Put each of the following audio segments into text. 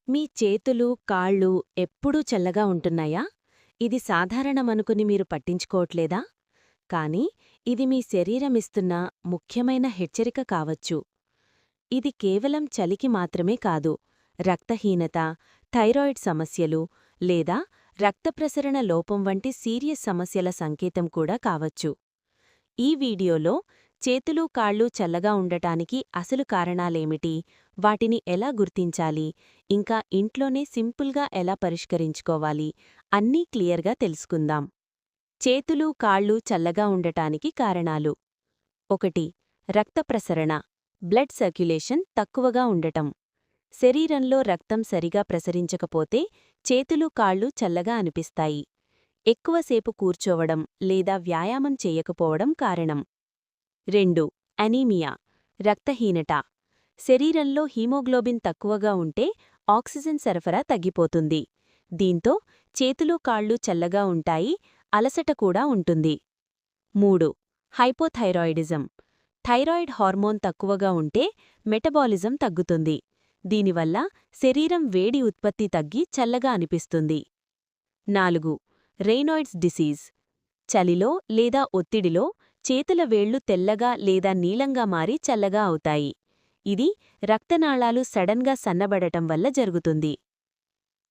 మీ చేతులు, కాళ్ళు ఎప్పుడూ చల్లగా ఉంటున్నాయా? ఇది సాధారణమనుకుని మీరు పట్టించుకోవట్లేదా? కానీ ఇది మీ శరీరమిస్తున్న ముఖ్యమైన హెచ్చరిక కావచ్చు. ఇది కేవలం చలికి మాత్రమే కాదు, రక్తహీనత, థైరాయిడ్ సమస్యలు లేదా రక్తప్రసరణ లోపం వంటి సీరియస్ సమస్యల సంకేతం కూడా కావచ్చు. ఈ వీడియోలో చేతులు కాళ్ళు చల్లగా ఉండటానికి అసలు కారణాలేమిటి, వాటిని ఎలా గుర్తించాలి, ఇంకా ఇంట్లోనే సింపుల్గా ఎలా పరిష్కరించుకోవాలి అన్నీ క్లియర్గా తెలుసుకుందాం. చేతులు కాళ్ళు చల్లగా ఉండటానికి కారణాలు: 1. రక్త ప్రసరణ, బ్లడ్ సర్క్యులేషన్ తక్కువగా ఉండటం. శరీరంలో రక్తం సరిగా ప్రసరించకపోతే చేతులు కాళ్ళు చల్లగా అనిపిస్తాయి. ఎక్కువసేపు కూర్చోవడం లేదా వ్యాయామం చేయకపోవడం కారణం. 2. అనీమియా, రక్తహీనత. శరీరంలో హీమోగ్లోబిన్ తక్కువగా ఉంటే ఆక్సిజన్ సరఫరా తగ్గిపోతుంది. దీంతో చేతులు కాళ్ళు చల్లగా ఉంటాయి, అలసట కూడా ఉంటుంది. 3. హైపోథైరాయిడిజం. థైరాయిడ్ హార్మోన్ తక్కువగా ఉంటే మెటబాలిజం తగ్గుతుంది. దీనివల్ల శరీరం వేడి ఉత్పత్తి తగ్గి చల్లగా అనిపిస్తుంది. 4. రేనాయిడ్స్ డిసీజ్. చలిలో లేదా ఒత్తిడిలో చేతుల వేళ్లు తెల్లగా లేదా నీలంగా మారి చల్లగా అవుతాయి. ఇది రక్తనాళాలు సడన్గా సన్నబడటం వల్ల జరుగుతుంది.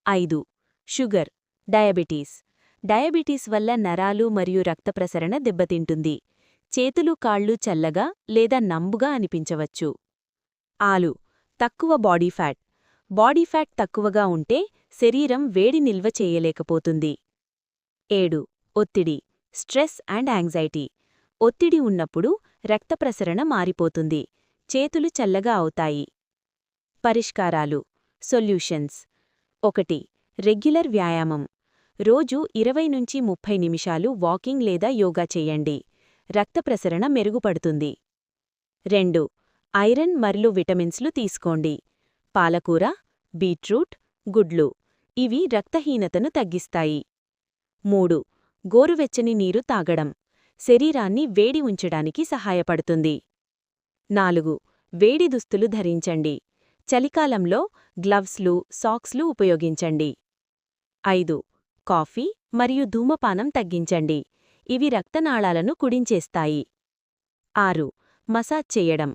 5. Sugar, diabetes. డయాబెటీస్ వల్ల నరాలు మరియు రక్తప్రసరణ దెబ్బతింటుంది. చేతులు కాళ్ళు చల్లగా లేదా నంబుగా అనిపించవచ్చు. 6. తక్కువ బాడీ ఫ్యాట్. బాడీ ఫ్యాట్ తక్కువగా ఉంటే శరీరం వేడి నిల్వ చేయలేకపోతుంది. 7. ఒత్తిడి, స్ట్రెస్ అండ్ యాంగ్జైటీ. ఒత్తిడి ఉన్నప్పుడు రక్తప్రసరణ మారిపోతుంది, చేతులు చల్లగా అవుతాయి. పరిష్కారాలు, సొల్యూషన్స్. 1. రెగ్యులర్ వ్యాయామం. రోజూ 20-30 నిమిషాలు వాకింగ్ లేదా యోగా చెయ్యండి. రక్తప్రసరణ మెరుగుపడుతుంది. 2. ఐరన్ మరియు విటమిన్స్లు తీసుకోండి. పాలకూర, బీట్రూట్, గుడ్లు. ఇవి రక్తహీనతను తగ్గిస్తాయి. 3. గోరువెచ్చని నీరు తాగడం. శరీరాన్ని వేడి ఉంచడానికి సహాయపడుతుంది. 4. వేడి దుస్తులు ధరించండి. చలికాలంలో గ్లవ్స్లు, సాక్స్లు ఉపయోగించండి. 5. కాఫీ మరియు ధూమపానం తగ్గించండి. ఇవి రక్తనాళాలను కుడించేస్తాయి. 6. మసాజ్ చేయడం.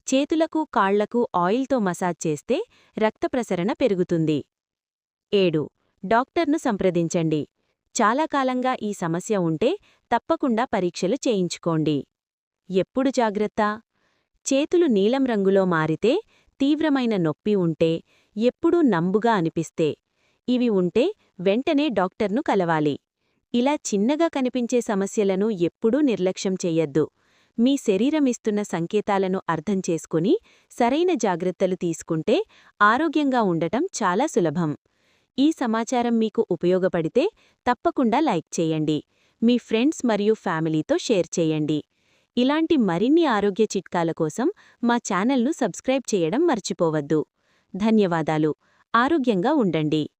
చేతులకు కాళ్లకు ఆయిల్తో మసాజ్ చేస్తే రక్తప్రసరణ పెరుగుతుంది. 7. డాక్టర్ను సంప్రదించండి. చాలా కాలంగా ఈ సమస్య ఉంటే తప్పకుండా పరీక్షలు చేయించుకోండి. ఎప్పుడు జాగ్రత్త? చేతులు నీలం రంగులో మారితే, తీవ్రమైన నొప్పి ఉంటే, ఎప్పుడూ నంబుగా అనిపిస్తే, ఇవి ఉంటే వెంటనే డాక్టర్ను కలవాలి. ఇలా చిన్నగా కనిపించే సమస్యలను ఎప్పుడూ నిర్లక్ష్యం చెయ్యొద్దు. మీ శరీరమిస్తున్న సంకేతాలను అర్థం చేసుకుని సరైన జాగ్రత్తలు తీసుకుంటే ఆరోగ్యంగా ఉండటం చాలా సులభం. ఈ సమాచారం మీకు ఉపయోగపడితే తప్పకుండా లైక్ చేయండి. మీ ఫ్రెండ్స్ మరియు ఫ్యామిలీతో షేర్ చేయండి. ఇలాంటి మరిన్ని ఆరోగ్య చిట్కాల కోసం మా ఛానల్ను సబ్స్క్రైబ్ చేయడం మర్చిపోవద్దు. ధన్యవాదాలు. ఆరోగ్యంగా ఉండండి.